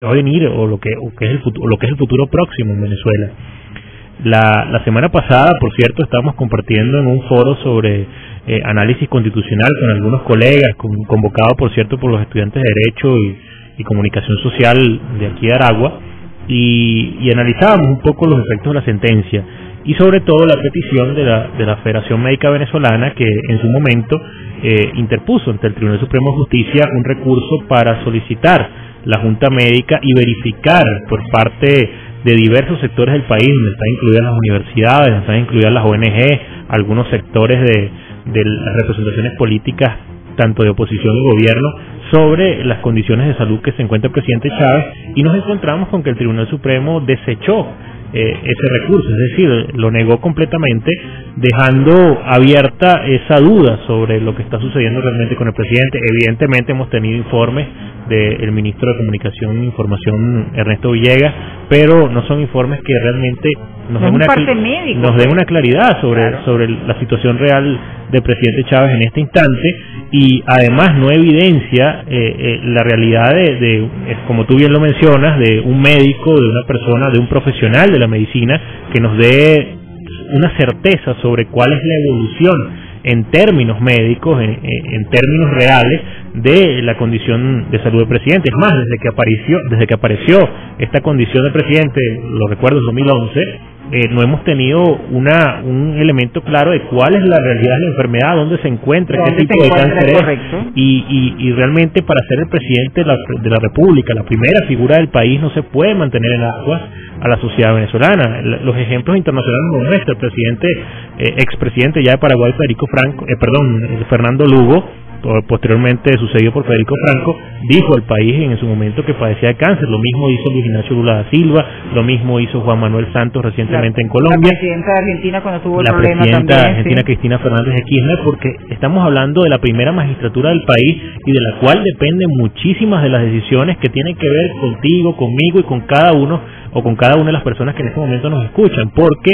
va a venir o lo que es el futuro próximo en Venezuela. La semana pasada, por cierto, estábamos compartiendo en un foro sobre análisis constitucional con algunos colegas, convocado, por cierto, por los estudiantes de Derecho y Comunicación Social de aquí de Aragua, y analizábamos un poco los efectos de la sentencia y sobre todo la petición de la Federación Médica Venezolana, que en su momento interpuso ante el Tribunal Supremo de Justicia un recurso para solicitar la Junta Médica y verificar por parte de diversos sectores del país, donde están incluidas las universidades, están incluidas las ONG, algunos sectores de las representaciones políticas, tanto de oposición y gobierno, sobre las condiciones de salud que se encuentra el presidente Chávez, y nos encontramos con que el Tribunal Supremo desechó ese recurso, es decir, lo negó completamente, dejando abierta esa duda sobre lo que está sucediendo realmente con el presidente. Evidentemente hemos tenido informes del ministro de Comunicación e Información, Ernesto Villegas, pero no son informes que realmente nos den una claridad sobre la situación real del presidente Chávez en este instante, y además no evidencia la realidad como tú bien lo mencionas, de un médico, de una persona, de un profesional de la medicina que nos dé una certeza sobre cuál es la evolución en términos médicos, en términos reales, de la condición de salud del presidente. Es más, desde que apareció esta condición del presidente, lo recuerdo, en 2011, no hemos tenido un elemento claro de cuál es la realidad de la enfermedad, dónde se encuentra, qué tipo de cáncer es, y realmente para ser el presidente de la República, la primera figura del país, no se puede mantener en aguas a la sociedad venezolana. Los ejemplos internacionales nos muestran. El presidente, expresidente ya de Paraguay, Fernando Lugo, posteriormente sucedido por Federico Franco, dijo al país en su momento que padecía de cáncer. Lo mismo hizo Luis Ignacio Lula da Silva, lo mismo hizo Juan Manuel Santos recientemente en Colombia, la presidenta de Argentina cuando tuvo el problema también, la presidenta de Argentina, sí, Cristina Fernández de Kirchner, porque estamos hablando de la primera magistratura del país y de la cual dependen muchísimas de las decisiones que tienen que ver contigo, conmigo y con cada uno o con cada una de las personas que en este momento nos escuchan, porque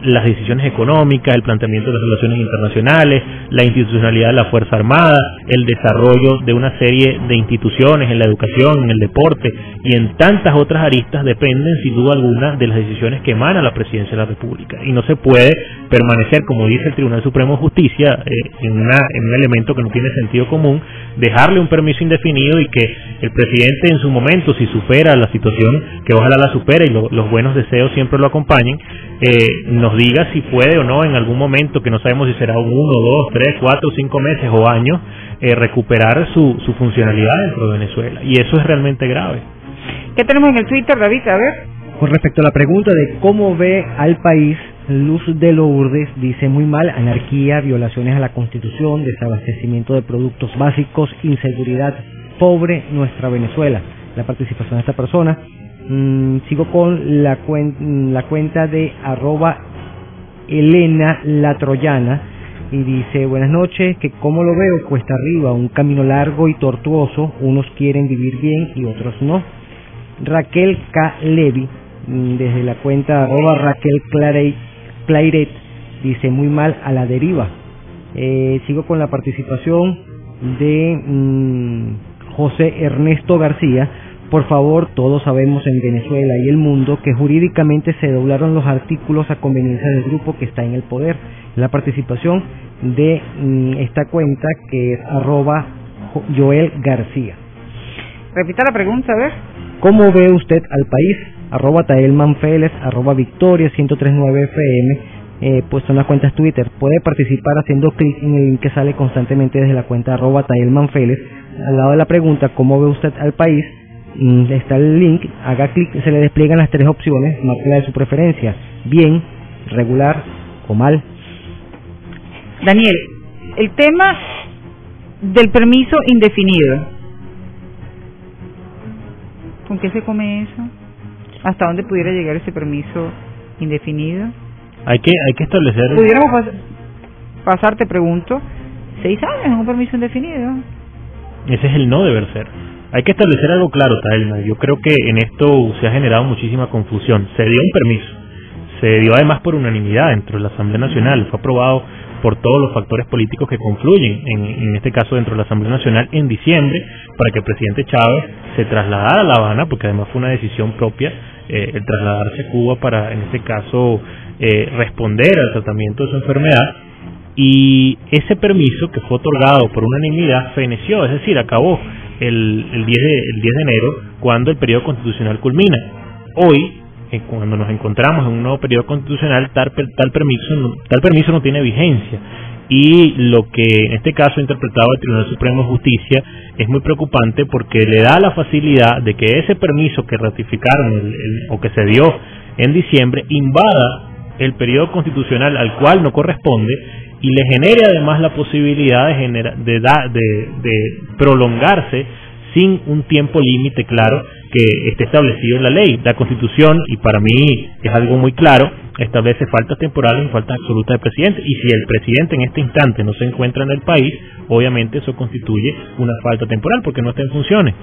las decisiones económicas, el planteamiento de las relaciones internacionales, la institucionalidad de la Fuerza Armada, el desarrollo de una serie de instituciones en la educación, en el deporte y en tantas otras aristas dependen sin duda alguna de las decisiones que emana la Presidencia de la República, y no se puede permanecer, como dice el Tribunal Supremo de Justicia, en un elemento que no tiene sentido común, dejarle un permiso indefinido y que el presidente en su momento, si supera la situación, que ojalá la supere y los buenos deseos siempre lo acompañen, nos diga si puede o no en algún momento, que no sabemos si será 1, 2, 3, 4, 5 meses o años, recuperar su funcionalidad dentro de Venezuela, y eso es realmente grave. ¿Qué tenemos en el Twitter, David? A ver. Con respecto a la pregunta de cómo ve al país, Luz de Lourdes dice: muy mal, anarquía, violaciones a la Constitución, desabastecimiento de productos básicos, inseguridad, pobre nuestra Venezuela. La participación de esta persona. Sigo con la cuenta de @Elena la Troyana, y dice: buenas noches, que cómo lo veo, cuesta arriba, un camino largo y tortuoso, unos quieren vivir bien y otros no. Raquel K. Levy, desde la cuenta @Raquel Clairet, dice: muy mal, a la deriva. Sigo con la participación de José Ernesto García. Por favor, todos sabemos en Venezuela y el mundo que jurídicamente se doblaron los artículos a conveniencia del grupo que está en el poder. La participación de esta cuenta, que es @Joel García. Repita la pregunta, a ver. ¿Cómo ve usted al país? @Taelman Félez, @Victoria 1039 FM, pues son las cuentas Twitter. Puede participar haciendo clic en el link que sale constantemente desde la cuenta @Taelman Félez. Al lado de la pregunta ¿cómo ve usted al país?, está el link, haga clic, se le despliegan las 3 opciones, marque la de su preferencia: bien, regular o mal. Daniel, el tema del permiso indefinido, ¿con qué se come eso? ¿Hasta dónde pudiera llegar ese permiso indefinido? Hay que establecer... ¿Pudiéramos pasar, te pregunto, 6 años en un permiso indefinido? Ese es el no deber ser. Hay que establecer algo claro, Taelma. Yo creo que en esto se ha generado muchísima confusión. Se dio un permiso, se dio además por unanimidad dentro de la Asamblea Nacional, fue aprobado por todos los factores políticos que confluyen, en este caso dentro de la Asamblea Nacional, en diciembre, para que el presidente Chávez se trasladara a La Habana, porque además fue una decisión propia, el trasladarse a Cuba para, en este caso, responder al tratamiento de su enfermedad. Y ese permiso, que fue otorgado por unanimidad, feneció, es decir, acabó el 10 de enero, cuando el periodo constitucional culmina. Hoy, cuando nos encontramos en un nuevo periodo constitucional, tal permiso no tiene vigencia. Y lo que en este caso ha interpretado el Tribunal Supremo de Justicia es muy preocupante, porque le da la facilidad de que ese permiso que ratificaron o que se dio en diciembre invada el periodo constitucional al cual no corresponde, y le genere además la posibilidad de prolongarse sin un tiempo límite claro que esté establecido en la ley. La Constitución, y para mí es algo muy claro, establece faltas temporales y faltas absolutas del presidente, y si el presidente en este instante no se encuentra en el país, obviamente eso constituye una falta temporal porque no está en funciones.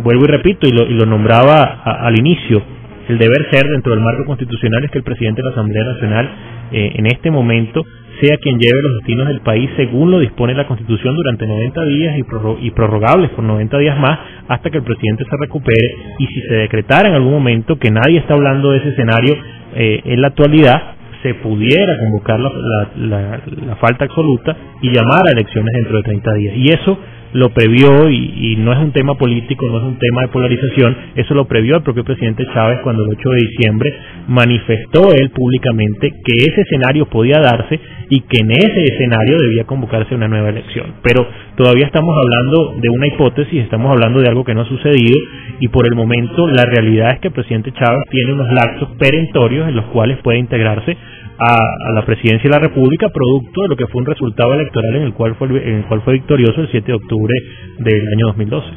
Vuelvo y repito, y lo nombraba al inicio, el deber ser dentro del marco constitucional es que el presidente de la Asamblea Nacional en este momento sea quien lleve los destinos del país según lo dispone la Constitución durante 90 días y prorrogables por 90 días más hasta que el presidente se recupere. Y si se decretara en algún momento, que nadie está hablando de ese escenario en la actualidad, se pudiera convocar la falta absoluta y llamar a elecciones dentro de 30 días. Y eso lo previó, y no es un tema político, no es un tema de polarización, eso lo previó el propio presidente Chávez cuando el 8 de diciembre manifestó él públicamente que ese escenario podía darse y que en ese escenario debía convocarse una nueva elección. Pero todavía estamos hablando de una hipótesis, estamos hablando de algo que no ha sucedido, y por el momento la realidad es que el presidente Chávez tiene unos lapsos perentorios en los cuales puede integrarse a la presidencia de la República, producto de lo que fue un resultado electoral en el cual fue victorioso el 7 de octubre del año 2012.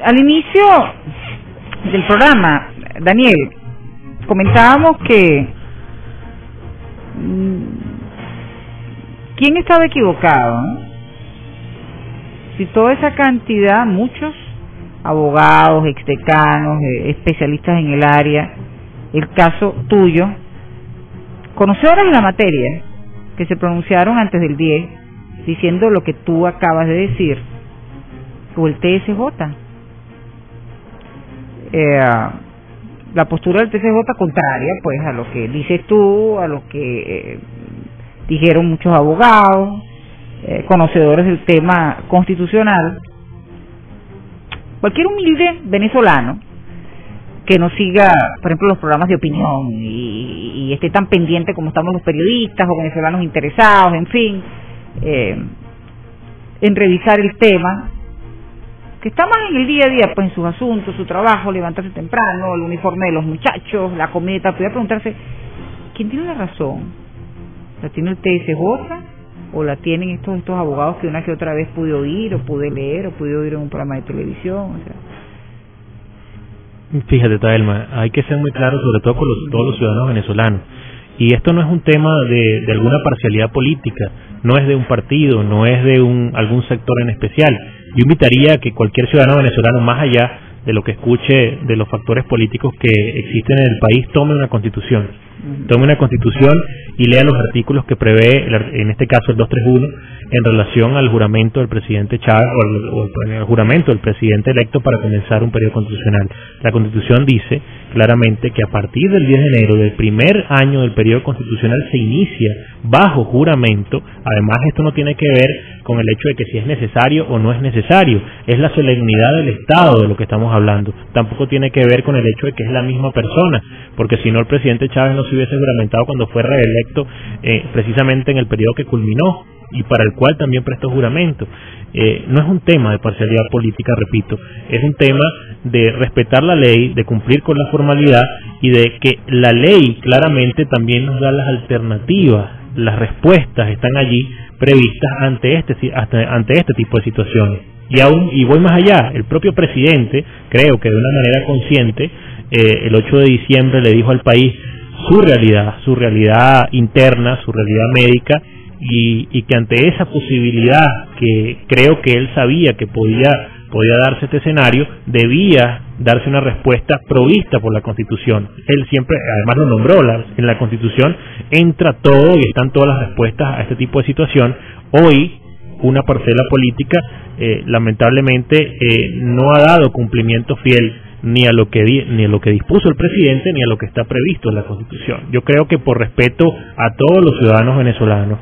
Al inicio del programa, Daniel, comentábamos que ¿quién estaba equivocado? Si toda esa cantidad, muchos abogados, exdecanos, especialistas en el área, el caso tuyo, conocedores de la materia, que se pronunciaron antes del 10, diciendo lo que tú acabas de decir, o el TSJ. La postura del TSJ contraria, pues, a lo que dices tú, a lo que dijeron muchos abogados, conocedores del tema constitucional. Cualquier humilde venezolano que no siga, por ejemplo, los programas de opinión y esté tan pendiente como estamos los periodistas o venezolanos interesados, en fin, en revisar el tema, que está más en el día a día, pues en sus asuntos, su trabajo, levantarse temprano, el uniforme de los muchachos, la comida, podría preguntarse, ¿quién tiene la razón? ¿La tiene el TSJ o la tienen estos abogados que una que otra vez pude oír o pude leer o pude oír en un programa de televisión? O sea, fíjate, Taelma, hay que ser muy claro, sobre todo con todos los ciudadanos venezolanos. Y esto no es un tema de alguna parcialidad política, no es de un partido, no es de algún sector en especial. Yo invitaría a que cualquier ciudadano venezolano, más allá de lo que escuche de los factores políticos que existen en el país, tome una constitución. Tome una constitución y lea los artículos que prevé, en este caso el 231, en relación al juramento del presidente Chávez o el juramento del presidente electo para comenzar un periodo constitucional. La Constitución dice claramente que a partir del 10 de enero del primer año del periodo constitucional se inicia bajo juramento. Además, esto no tiene que ver con el hecho de que si es necesario o no es necesario, es la solemnidad del Estado de lo que estamos hablando. Tampoco tiene que ver con el hecho de que es la misma persona, porque si no el presidente Chávez no se hubiese juramentado cuando fue reelecto precisamente en el periodo que culminó y para el cual también prestó juramento. No es un tema de parcialidad política, repito, es un tema de respetar la ley, de cumplir con la formalidad y de que la ley claramente también nos da las alternativas, las respuestas están allí previstas ante este tipo de situaciones. Y voy más allá, el propio presidente, creo que de una manera consciente, el 8 de diciembre le dijo al país su realidad interna, su realidad médica, y que ante esa posibilidad que creo que él sabía que podía podía darse este escenario, debía darse una respuesta provista por la Constitución. Él siempre, además lo nombró, en la Constitución entra todo y están todas las respuestas a este tipo de situación. Hoy, una parcela política, lamentablemente, no ha dado cumplimiento fiel ni a lo que dispuso el presidente ni a lo que está previsto en la Constitución. Yo creo que por respeto a todos los ciudadanos venezolanos,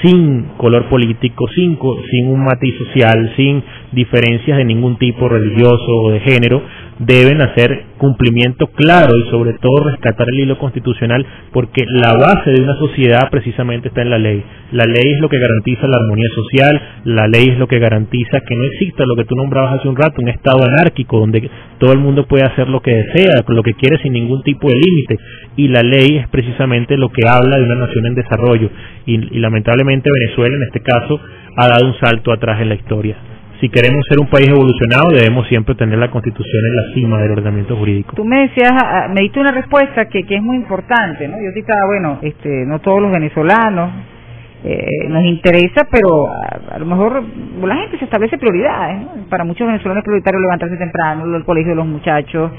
sin color político, sin un matiz social, sin diferencias de ningún tipo religioso o de género, deben hacer cumplimiento claro y sobre todo rescatar el hilo constitucional, porque la base de una sociedad precisamente está en la ley. La ley es lo que garantiza la armonía social, la ley es lo que garantiza que no exista lo que tú nombrabas hace un rato, un estado anárquico donde todo el mundo puede hacer lo que desea, lo que quiere sin ningún tipo de límite, y la ley es precisamente lo que habla de una nación en desarrollo, y lamentablemente Venezuela en este caso ha dado un salto atrás en la historia. Si queremos ser un país evolucionado, debemos siempre tener la Constitución en la cima del ordenamiento jurídico. Tú me decías, me diste una respuesta que es muy importante, ¿no? Yo citaba, bueno, no todos los venezolanos nos interesa, pero a lo mejor la gente se establece prioridades, ¿no? Para muchos venezolanos es prioritario levantarse temprano, el colegio de los muchachos,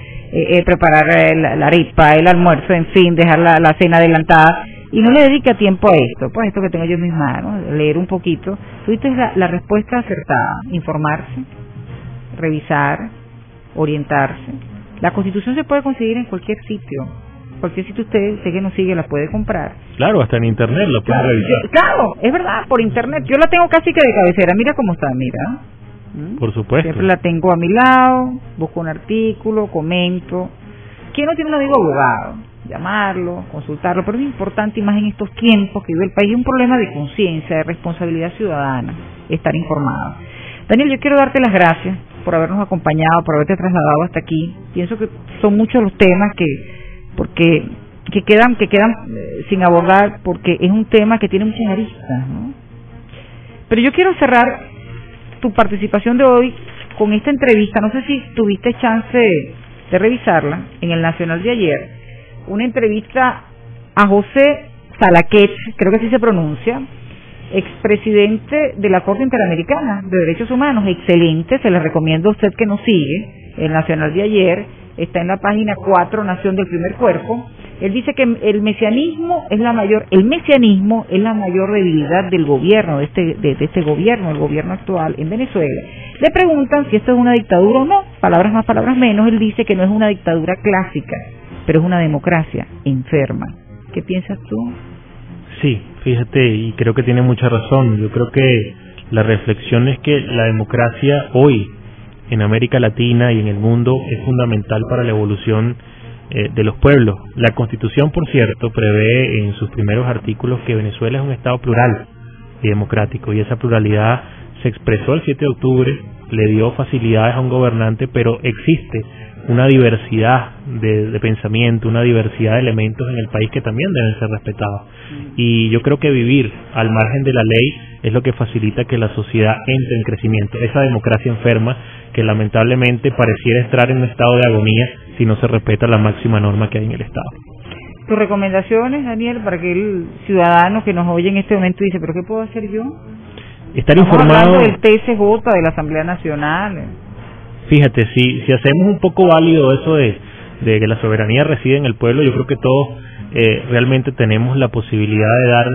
preparar la arepa, el almuerzo, en fin, dejar la cena adelantada. Y no le dedica tiempo a esto, pues esto que tengo yo en mis manos, leer un poquito. Tuviste la respuesta acertada: informarse, revisar, orientarse. La Constitución se puede conseguir en cualquier sitio. Cualquier sitio usted que nos sigue la puede comprar. Claro, hasta en internet lo puede revisar. Claro, es verdad, por internet. Yo la tengo casi que de cabecera. Mira cómo está, mira. Por supuesto. Siempre la tengo a mi lado, busco un artículo, comento. ¿Quién no tiene un amigo abogado? Llamarlo, consultarlo, pero es importante, y más en estos tiempos que vive el país, un problema de conciencia, de responsabilidad ciudadana, estar informado. Daniel, yo quiero darte las gracias por habernos acompañado, por haberte trasladado hasta aquí. Pienso que son muchos los temas que quedan sin abordar, porque es un tema que tiene muchas aristas, ¿no? Pero yo quiero cerrar tu participación de hoy con esta entrevista. No sé si tuviste chance de revisarla en el Nacional de ayer. Una entrevista a José Salaquet, creo que así se pronuncia, expresidente de la Corte Interamericana de Derechos Humanos. Excelente, se le recomiendo a usted que nos sigue. El Nacional de ayer está en la página 4, Nación del Primer Cuerpo. Él dice que el mesianismo es la mayor debilidad del gobierno, de este gobierno, el gobierno actual en Venezuela. Le preguntan si esto es una dictadura o no, palabras más, palabras menos. Él dice que no es una dictadura clásica, pero es una democracia enferma. ¿Qué piensas tú? Sí, fíjate, y creo que tiene mucha razón. Yo creo que la reflexión es que la democracia hoy en América Latina y en el mundo es fundamental para la evolución de los pueblos. La Constitución, por cierto, prevé en sus primeros artículos que Venezuela es un Estado plural y democrático, y esa pluralidad se expresó el 7 de octubre, le dio facilidades a un gobernante, pero existe una diversidad de pensamiento, una diversidad de elementos en el país que también deben ser respetados. Y yo creo que vivir al margen de la ley es lo que facilita que la sociedad entre en crecimiento. Esa democracia enferma que lamentablemente pareciera estar en un estado de agonía si no se respeta la máxima norma que hay en el Estado. ¿Tus recomendaciones, Daniel, para que el ciudadano que nos oye en este momento dice, pero qué puedo hacer yo? Estar Estamos informado hablando del TSJ, de la Asamblea Nacional. Fíjate, si hacemos un poco válido eso de que la soberanía reside en el pueblo, yo creo que todos realmente tenemos la posibilidad de dar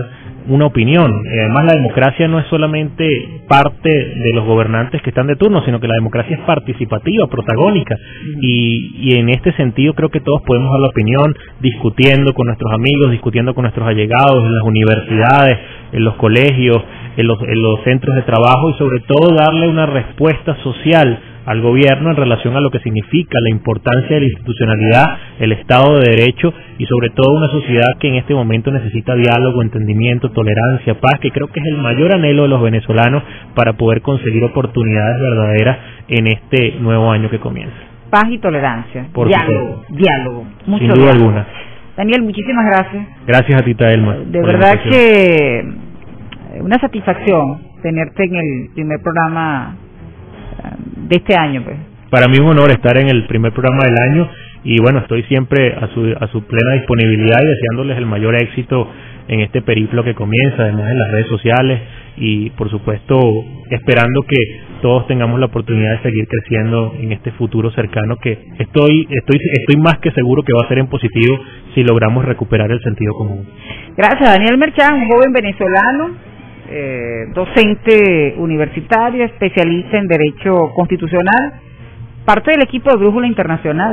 una opinión. Además, la democracia no es solamente parte de los gobernantes que están de turno, sino que la democracia es participativa, protagónica, y en este sentido creo que todos podemos dar la opinión, discutiendo con nuestros amigos, discutiendo con nuestros allegados, en las universidades, en los colegios, en los centros de trabajo, y sobre todo darle una respuesta social al gobierno en relación a lo que significa la importancia de la institucionalidad, el Estado de Derecho, y sobre todo una sociedad que en este momento necesita diálogo, entendimiento, tolerancia, paz, que creo que es el mayor anhelo de los venezolanos para poder conseguir oportunidades verdaderas en este nuevo año que comienza. Paz y tolerancia, Por diálogo, mucho sin duda diálogo. alguna. Daniel, muchísimas gracias. Gracias a ti, Taelma. De verdad que una satisfacción tenerte en el primer programa de este año, pues. Para mí es un honor estar en el primer programa del año, y bueno, estoy siempre a su plena disponibilidad y deseándoles el mayor éxito en este periplo que comienza, además en las redes sociales, y por supuesto esperando que todos tengamos la oportunidad de seguir creciendo en este futuro cercano, que estoy más que seguro que va a ser en positivo si logramos recuperar el sentido común. Gracias, Daniel Merchán, un joven venezolano, docente universitario, especialista en Derecho Constitucional, parte del equipo de Brújula Internacional.